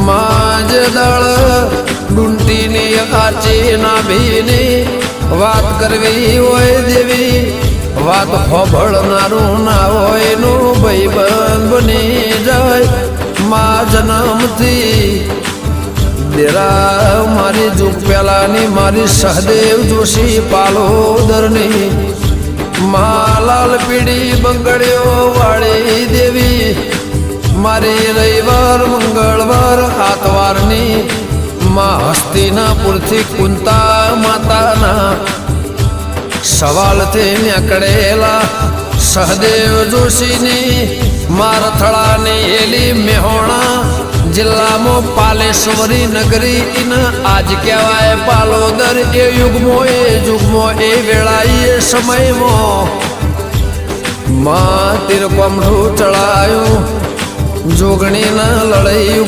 માજ દળ ડુંટીની કાચી ના ભીની વાત કરવી હોય દેવી વાત હોભળનારું ના હોય નું ભાઈબંધ બની જાય મા જન્મથી દેરા મારી જુગ પેલાની મારી સહદેવ જોશી પાલોદરની માલાલ પીડી બંગડીઓ વાળી દેવી મારી રવિવાર મંગળવાર આતવારની માં હસ્તિનાપુરથી કુંતા માતાના સવાલથી નીકળેલા સહદેવ જોશીની મારથળાની એલી મેહોણા જિલ્લામાં પાલેશ્વરી નગરી આજ કહેવાય પાલોદર એ યુગમાં એ વેળા એ સમયમાં માં તીરકોમઠું ચડાયું જોગણીના લડાઈ